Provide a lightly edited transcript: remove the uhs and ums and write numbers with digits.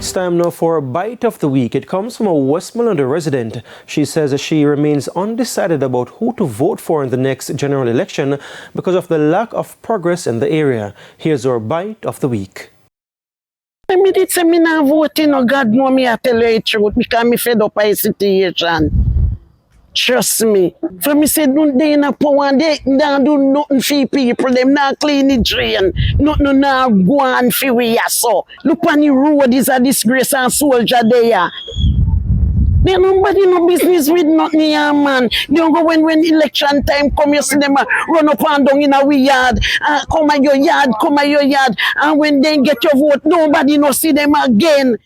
It's time now for a bite of the week. It comes from a Westmoreland resident. She says that she remains undecided about who to vote for in the next general election because of the lack of progress in the area. Here's our bite of the week. I did say me not voting, no God know me I tell you the truth because me fed up by the situation. Trust me. For me say they in a power and they don't do nothing for people. Them not clean the drain. Nothing not go on for we so. Look on the road is a disgrace and soldier there. There nobody no business with nothing here, man. Don't go when election time come, you see them run up and down in a wee yard. Come at your yard, come at your yard. And when they get your vote, nobody no see them again.